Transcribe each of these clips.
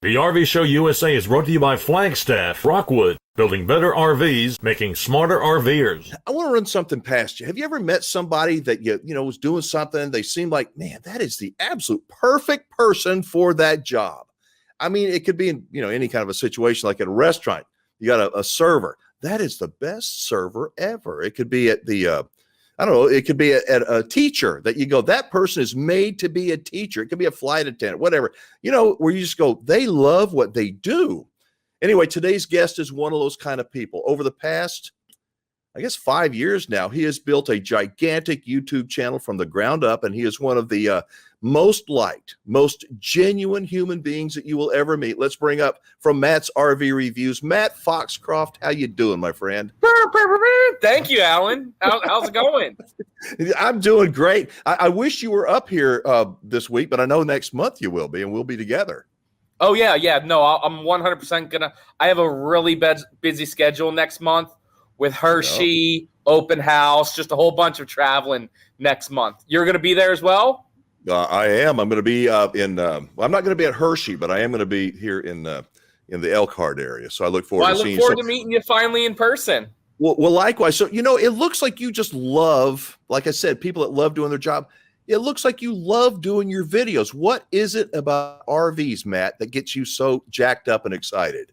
The RV Show USA is brought to you by Flagstaff, Rockwood, building better RVs, making smarter RVers. I want to run something past you. Have you ever met somebody that you know was doing something? They seem like, man, that is the absolute perfect person for that job. I mean, it could be in any kind of a situation, like at a restaurant. You got a server. That is the best server ever. It could be at the I don't know, it could be at a teacher that you go, that person is made to be a teacher. It could be a flight attendant, whatever, where you just go, they love what they do. Anyway, today's guest is one of those kind of people. Over the past, I guess, 5 years now, he has built a gigantic YouTube channel from the ground up, and he is one of the most liked, most genuine human beings that you will ever meet. Let's bring up from Matt's RV Reviews, Matt Foxcroft. How you doing, my friend? Thank you, Alan. How's it going? I'm doing great. I wish you were up here this week, but I know next month you will be, and we'll be together. Oh, yeah. No, I'm 100% gonna. I have a really busy schedule next month with Hershey, open house, just a whole bunch of traveling next month. You're going to be there as well? I am. I'm going to be I'm not going to be at Hershey, but I am going to be here in the Elkhart area. So I look forward to seeing you. I look forward to meeting you finally in person. Well, likewise. So, it looks like you just love, like I said, people that love doing their job. It looks like you love doing your videos. What is it about RVs, Matt, that gets you so jacked up and excited?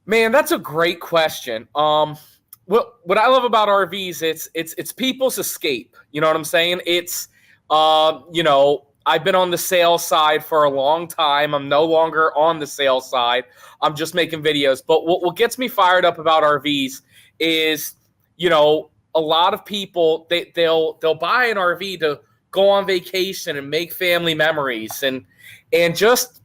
Man, that's a great question. What I love about RVs, it's people's escape. You know what I'm saying? It's, I've been on the sales side for a long time. I'm no longer on the sales side. I'm just making videos. But what gets me fired up about RVs is, a lot of people, they'll buy an RV to go on vacation and make family memories. And just,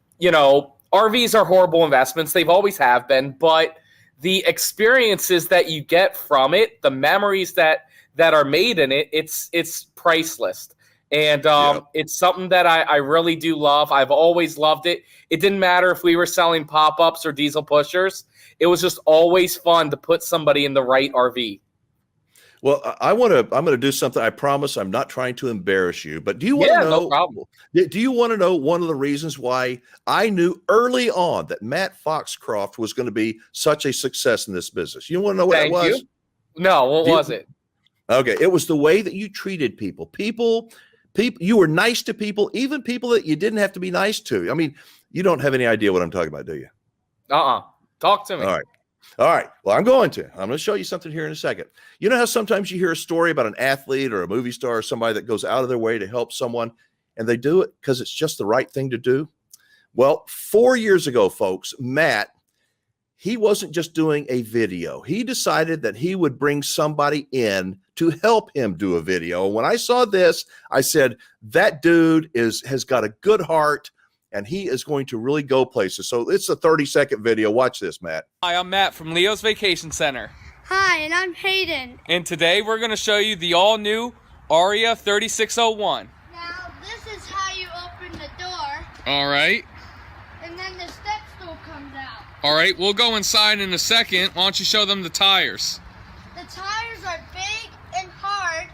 RVs are horrible investments. They've always have been. But the experiences that you get from it, the memories that are made in it, it's priceless. And it's something that I really do love. I've always loved it. It didn't matter if we were selling pop-ups or diesel pushers. It was just always fun to put somebody in the right RV. Well, I'm going to do something. I promise I'm not trying to embarrass you, but do you want to know? No problem. Do you want to know one of the reasons why I knew early on that Matt Foxcroft was going to be such a success in this business? You want to know what it was? No, what was it? Okay, it was the way that you treated people. People, you were nice to people, even people that you didn't have to be nice to. I mean, you don't have any idea what I'm talking about, do you? Talk to me. All right. Well, I'm going to show you something here in a second. You know how sometimes you hear a story about an athlete or a movie star or somebody that goes out of their way to help someone, and they do it because it's just the right thing to do? Well, 4 years ago, folks, Matt, he wasn't just doing a video. He decided that he would bring somebody in to help him do a video. When I saw this, I said, that dude has got a good heart, and he is going to really go places. So it's a 30-second video. Watch this, Matt. Hi, I'm Matt from Leo's Vacation Center. Hi, and I'm Hayden. And today we're going to show you the all-new Aria 3601. Now, this is how you open the door. All right. And then the step stool comes out. All right, we'll go inside in a second. Why don't you show them the tires? The tires are big and hard,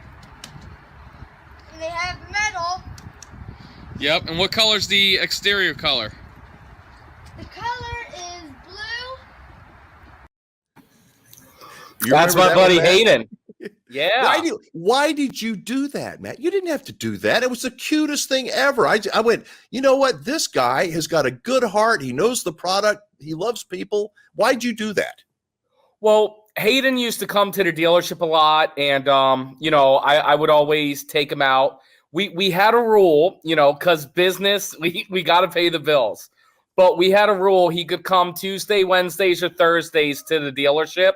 and they have metal. Yep, and what color's the exterior color? The color is blue. That's my buddy Hayden. Yeah. Why did you do that, Matt? You didn't have to do that. It was the cutest thing ever. I went, you know what? This guy has got a good heart. He knows the product. He loves people. Why'd you do that? Well, Hayden used to come to the dealership a lot, and I would always take him out. We had a rule, because business, we got to pay the bills. But we had a rule. He could come Tuesday, Wednesdays, or Thursdays to the dealership.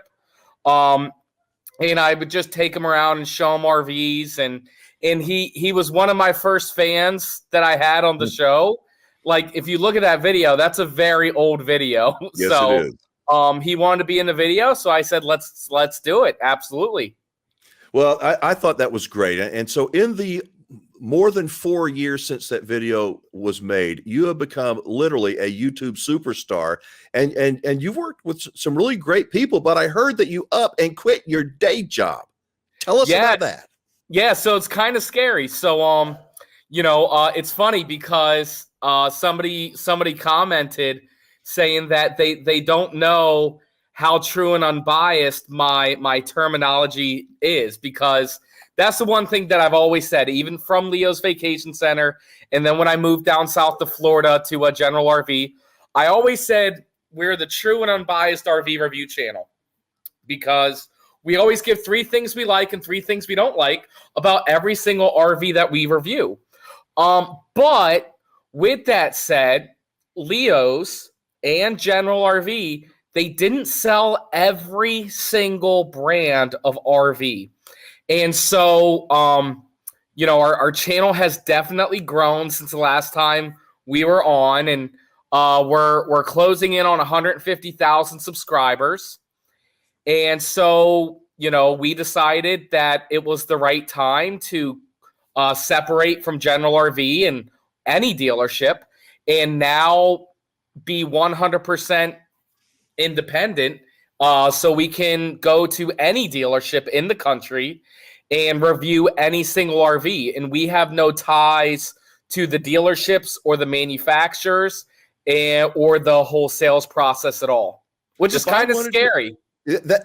And I would just take him around and show him RVs. And he was one of my first fans that I had on the show. Like, if you look at that video, that's a very old video. Yes, so, it is. He wanted to be in the video. So I said, let's do it. Absolutely. Well, I thought that was great. And so in the more than 4 years since that video was made, you have become literally a YouTube superstar, and you've worked with some really great people, but I heard that you up and quit your day job. Tell us about that. Yeah. So it's kind of scary. So, It's funny because somebody commented saying that they don't know how true and unbiased my terminology is, because that's the one thing that I've always said, even from Leo's Vacation Center, and then when I moved down south to Florida to a General RV, I always said we're the true and unbiased RV review channel, because we always give 3 things we like and 3 things we don't like about every single RV that we review. But with that said, Leo's and General RV, they didn't sell every single brand of RV. And so, our channel has definitely grown since the last time we were on, and we're closing in on 150,000 subscribers. And so, we decided that it was the right time to separate from General RV and any dealership, and now be 100% independent, so we can go to any dealership in the country and review any single RV. And we have no ties to the dealerships or the manufacturers or the whole sales process at all, which is kind of scary.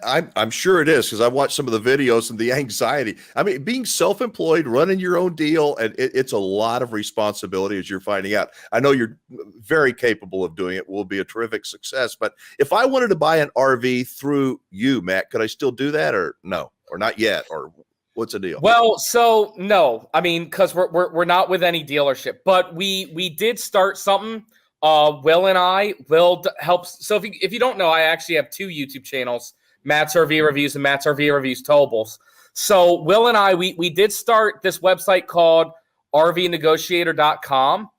I'm sure it is, because I watched some of the videos and the anxiety. I mean, being self-employed, running your own deal, and it's a lot of responsibility, as you're finding out. I know you're very capable of doing it. Will be a terrific success. But if I wanted to buy an RV through you, Matt, could I still do that, or no, or not yet, or what's the deal? Well, so no, I mean, because we're not with any dealership, but we did start something. Will and I will help. So if you don't know, I actually have 2 YouTube channels, Matt's RV Reviews and Matt's RV Reviews Towables. So Will and I, we did start this website called rvnegotiator.com.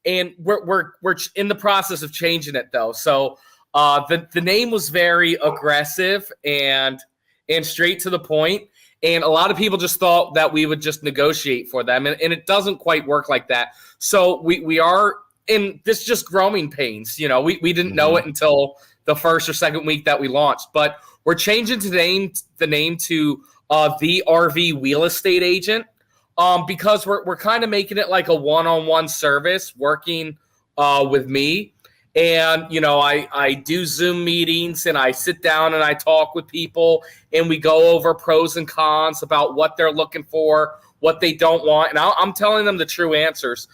And we're in the process of changing it though. So the name was very aggressive and straight to the point. And a lot of people just thought that we would just negotiate for them. And it doesn't quite work like that. So we are in this just growing pains. We didn't know it until the first or second week that we launched, but we're changing the name to the RV Wheel Estate Agent, because we're kind of making it like a one-on-one service, working with me. And, I do Zoom meetings, and I sit down and I talk with people, and we go over pros and cons about what they're looking for, what they don't want. And I'm telling them the true answers.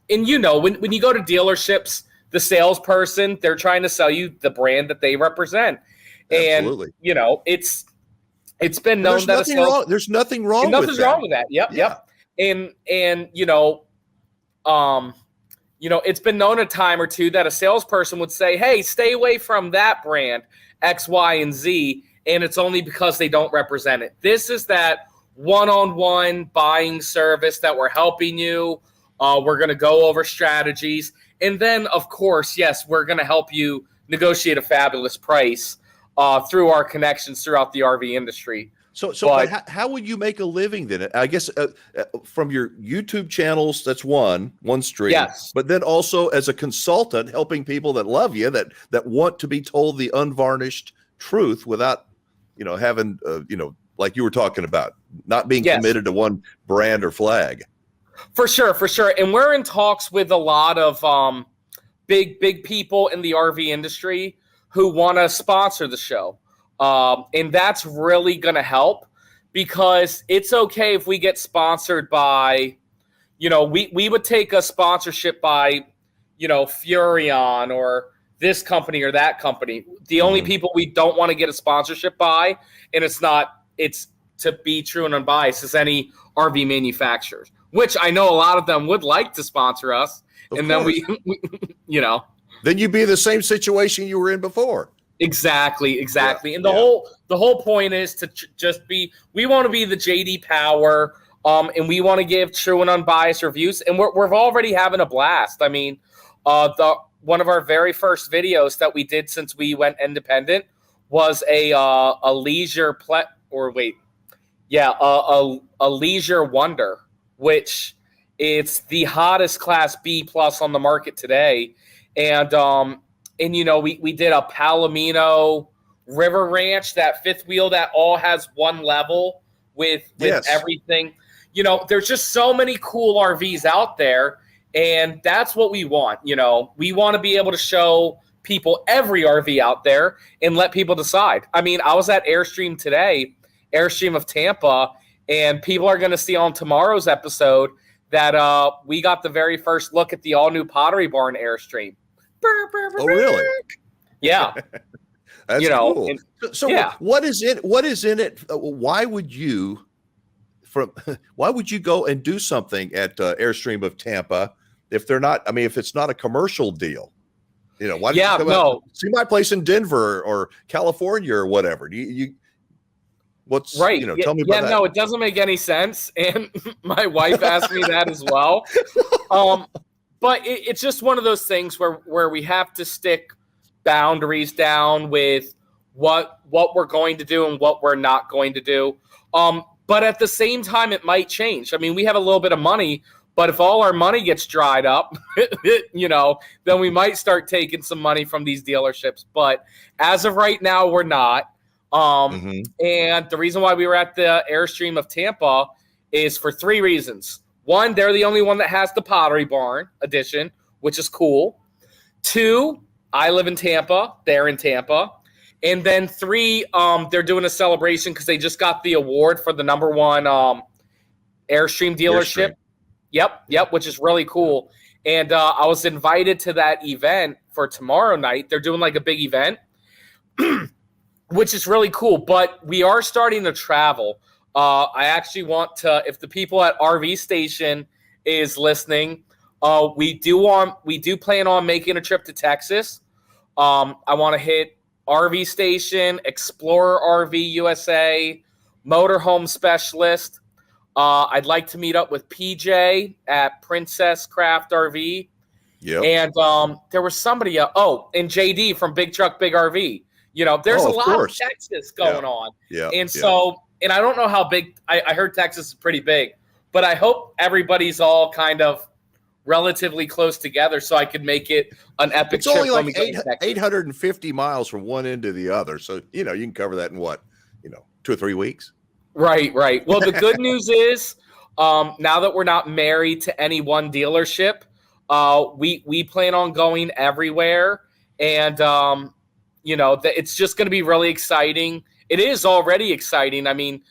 And when you go to dealerships, the salesperson, they're trying to sell you the brand that they represent. Absolutely. And, it's been known that there's nothing wrong with that. Yep. And it's been known a time or two that a salesperson would say, hey, stay away from that brand, X, Y, and Z. And it's only because they don't represent it. This is that one-on-one buying service that we're helping you. We're going to go over strategies. And then, of course, yes, we're going to help you negotiate a fabulous price through our connections throughout the RV industry. But how would you make a living then? I guess from your YouTube channels, that's one stream. Yes. But then also as a consultant, helping people that love you, that want to be told the unvarnished truth without, having, like you were talking about, not being committed to one brand or flag. For sure. And we're in talks with a lot of big people in the RV industry who want to sponsor the show. And that's really going to help, because it's okay if we get sponsored by, we would take a sponsorship by, Furrion or this company or that company. The only people we don't want to get a sponsorship by, and it's to be true and unbiased, is any RV manufacturers, which I know a lot of them would like to sponsor us. Then we then you'd be in the same situation you were in before. Exactly. And the whole point is to we want to be the JD Power, and we want to give true and unbiased reviews, and we're already having a blast. I mean, one of our very first videos that we did since we went independent was a leisure a leisure wonder, which it's the hottest Class B plus on the market today, and we did a Palomino River Ranch, that fifth wheel that all has one level with everything. there's just so many cool RVs out there, and that's what we want. We want to be able to show people every RV out there and let people decide. I mean, I was at Airstream today, Airstream of Tampa, and people are going to see on tomorrow's episode that we got the very first look at the all-new Pottery Barn Airstream. Oh, really? Yeah. That's cool. So yeah. what is in it? Why would you go and do something at Airstream of Tampa if it's not a commercial deal? Why don't you come out, see my place in Denver or California or whatever? What's right? Tell me about that. No, it doesn't make any sense, and my wife asked me that as well. But it's just one of those things where we have to stick boundaries down with what we're going to do and what we're not going to do. But at the same time, it might change. I mean, we have a little bit of money, but if all our money gets dried up, then we might start taking some money from these dealerships. But as of right now, we're not. And the reason why we were at the Airstream of Tampa is for 3 reasons. 1, they're the only one that has the Pottery Barn edition, which is cool. 2, I live in Tampa. They're in Tampa. And then 3, they're doing a celebration because they just got the award for the number 1 Airstream dealership. Yep, which is really cool. And I was invited to that event for tomorrow night. They're doing like a big event, which is really cool. But we are starting to travel. I actually want to, if the people at RV Station is listening, we do plan on making a trip to Texas. I want to hit RV Station, Explorer RV USA, Motorhome Specialist. I'd like to meet up with PJ at Princess Craft RV. Yeah. And there was somebody, and JD from Big Truck Big RV. There's a lot of Texas going on. Yeah. And so, and I don't know how big, I heard Texas is pretty big, but I hope everybody's all kind of relatively close together so I could make it an epic trip. It's only like 850 miles from one end to the other. So, you can cover that in 2 or 3 weeks. Right. Well, the good news is now that we're not married to any one dealership, we plan on going everywhere. And, it's just going to be really exciting. It is already exciting. I mean,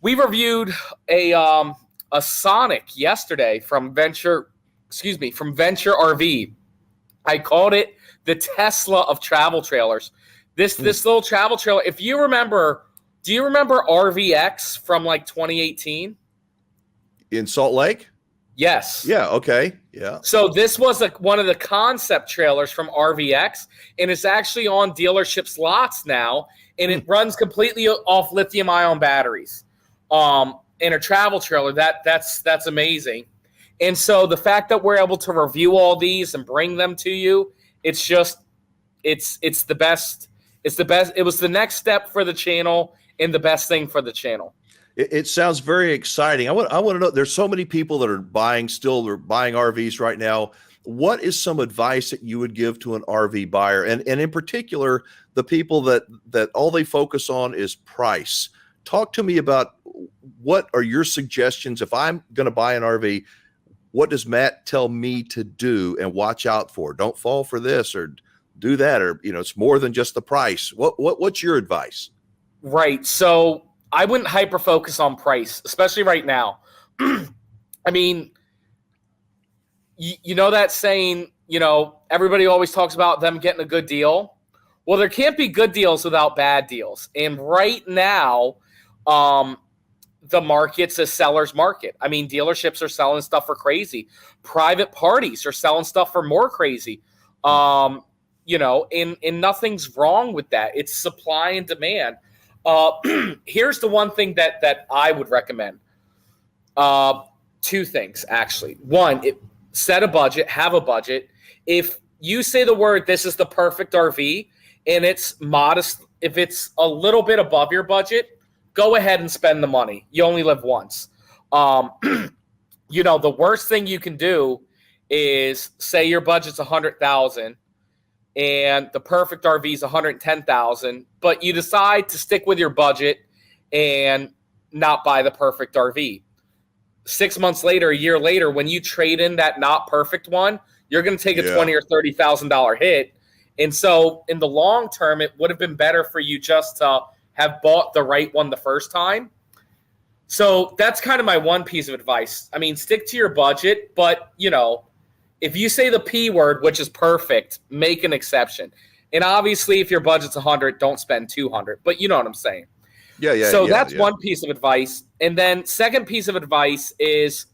we reviewed a Sonic yesterday from Venture RV. I called it the Tesla of travel trailers. This little travel trailer, if you remember, do you remember RVX from like 2018? In Salt Lake? Yes. Yeah, okay. Yeah. So this was one of the concept trailers from RVX, and it's actually on dealerships' lots now, and it runs completely off lithium-ion batteries. In a travel trailer, that's amazing. And so the fact that we're able to review all these and bring them to you, it's the best. It's the best. It was the next step for the channel and the best thing for the channel. It sounds very exciting. I want to know, there's so many people that are buying RVs right now. What is some advice that you would give to an RV buyer? And in particular, the people that all they focus on is price. Talk to me about what are your suggestions. If I'm going to buy an RV, what does Matt tell me to do and watch out for? Don't fall for this or do that, or, it's more than just the price. What's your advice? Right. So I wouldn't hyper focus on price, especially right now. I mean, you know that saying, everybody always talks about them getting a good deal. Well, there can't be good deals without bad deals. And right now, the market's a seller's market. I mean, dealerships are selling stuff for crazy. Private parties are selling stuff for more crazy. And nothing's wrong with that. It's supply and demand. Here's the one thing that I would recommend. 2 things, actually. 1, set a budget, have a budget. If you say the word, this is the perfect RV, and it's modest, if it's a little bit above your budget, go ahead and spend the money. You only live once. The worst thing you can do is say your budget's $100,000 and the perfect RV is $110,000, but you decide to stick with your budget and not buy the perfect RV. 6 months later, a year later, when you trade in that not perfect one, you're going to take a $20,000 or $30,000 hit. And so in the long term, it would have been better for you just to have bought the right one the first time. So that's kind of my one piece of advice. I mean, stick to your budget, but, you know, if you say the P word, which is perfect, make an exception. And obviously, if your budget's 100, don't spend 200. But you know what I'm saying. So that's one piece of advice. And then second piece of advice is,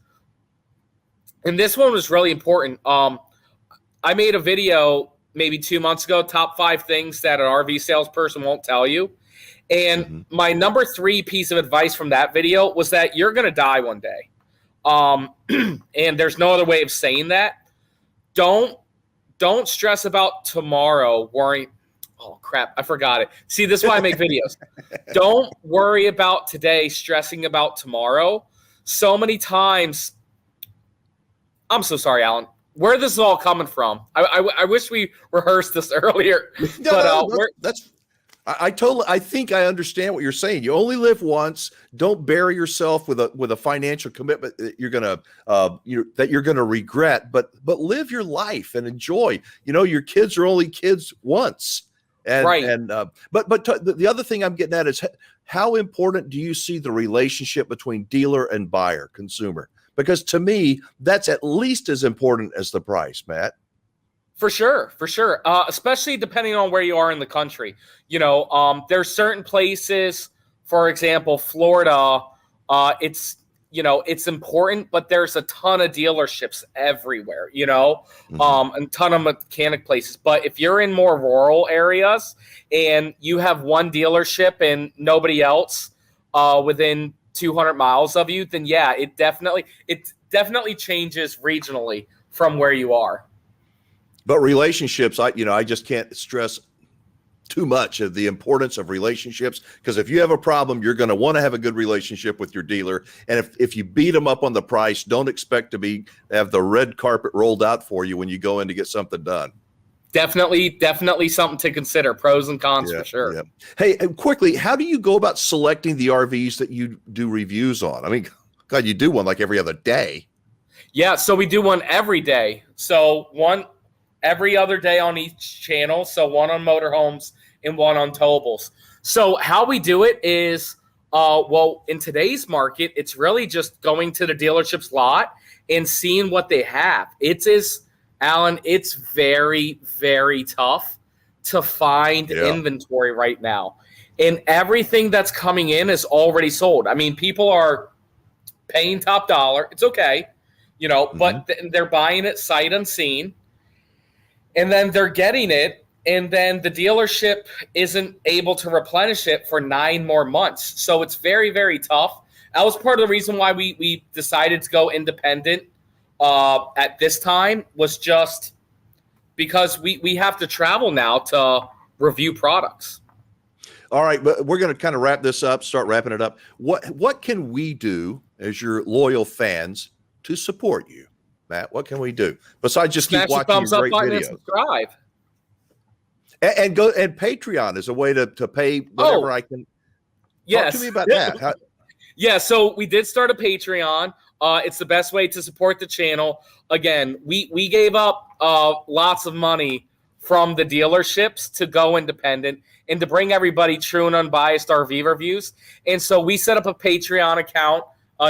and this one was really important. I made a video maybe 2 months ago, top 5 things that an RV salesperson won't tell you. And my number 3 piece of advice from that video was that you're going to die one day. And there's no other way of saying that. Don't stress about tomorrow, worrying. Oh, crap, I forgot it. See, this is why I make videos. Don't worry about today, stressing about tomorrow. So many times, I'm so sorry, Alan. Where this is all coming from? I wish we rehearsed this earlier. I think I understand what you're saying. You only live once. Don't bury yourself with a financial commitment that you're gonna regret. But live your life and enjoy. You know, your kids are only kids once. And, right. The other thing I'm getting at is how important do you see the relationship between dealer and buyer, consumer? Because to me, that's at least as important as the price, Matt. For sure. Especially depending on where you are in the country. You know, there's certain places, for example, Florida, it's important, but there's a ton of dealerships everywhere, and a ton of mechanic places. But if you're in more rural areas and you have one dealership and nobody else within 200 miles of you, then yeah, it definitely changes regionally from where you are. But relationships, I just can't stress too much of the importance of relationships, because if you have a problem, you're going to want to have a good relationship with your dealer. And if you beat them up on the price, don't expect to have the red carpet rolled out for you when you go in to get something done. Definitely something to consider. Pros and cons for sure. Yeah. Hey, quickly, how do you go about selecting the RVs that you do reviews on? I mean, God, you do one like every other day. Yeah, so we do one every day. So one every other day on each channel. So one on motorhomes and one on towables. So how we do it is, in today's market, it's really just going to the dealership's lot and seeing what they have. Alan, it's very, very tough to find inventory right now. And everything that's coming in is already sold. I mean, people are paying top dollar. It's okay, but they're buying it sight unseen. And then they're getting it, and then the dealership isn't able to replenish it for 9 more months. So it's very, very tough. That was part of the reason why we decided to go independent at this time, was just because we have to travel now to review products. All right, but we're going to kind of start wrapping it up. What can we do as your loyal fans to support you, Matt? What can we do besides just keep watching your great videos? And subscribe. And Patreon is a way to pay whatever I can. Yes. Talk to me about that. Yeah, so we did start a Patreon. It's the best way to support the channel. Again, we gave up lots of money from the dealerships to go independent and to bring everybody true and unbiased RV reviews. And so we set up a Patreon account.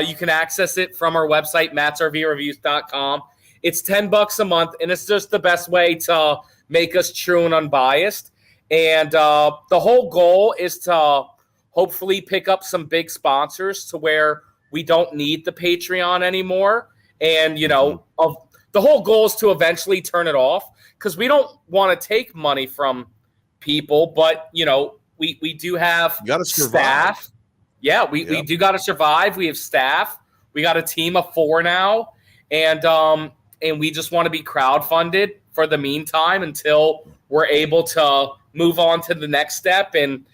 You can access it from our website, mattsrvreviews.com. It's $10 a month, and it's just the best way to make us true and unbiased. And the whole goal is to hopefully pick up some big sponsors to where we don't need the Patreon anymore. And, the whole goal is to eventually turn it off, because we don't want to take money from people, but, we do have staff. Yeah, we do got to survive. We have staff. We got a team of 4 now, and we just want to be crowdfunded for the meantime until we're able to move on to the next step and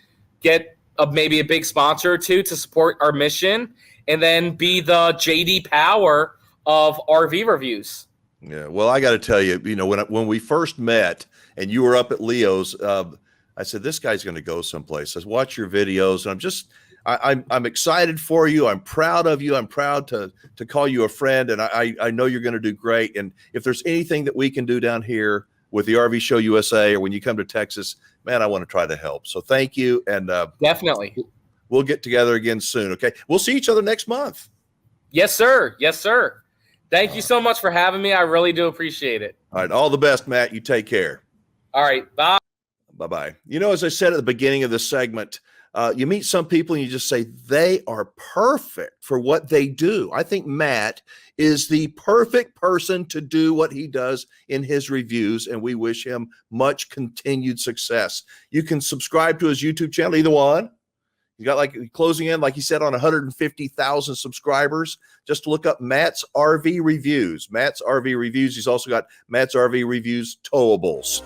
get maybe a big sponsor or two to support our mission, and then be the JD Power of RV reviews. Yeah, well, I got to tell you, when we first met and you were up at Leo's, I said, this guy's going to go someplace. I said, watch your videos, and I'm excited for you. I'm proud of you. I'm proud to call you a friend, and I know you're going to do great. And if there's anything that we can do down here with the RV Show USA, or when you come to Texas, man, I want to try to help. So thank you, and Definitely. we'll get together again soon. Okay, we'll see each other next month. Yes, sir. Yes, sir. Thank you so much for having me. I really do appreciate it. All right, all the best, Matt. You take care. All right. Bye. Bye-bye. You know, as I said at the beginning of this segment, you meet some people and you just say they are perfect for what they do. I think Matt is the perfect person to do what he does in his reviews, and we wish him much continued success. You can subscribe to his YouTube channel, either one. You got like closing in, like he said, on 150,000 subscribers. Just look up Matt's RV Reviews. Matt's RV Reviews. He's also got Matt's RV Reviews Towables.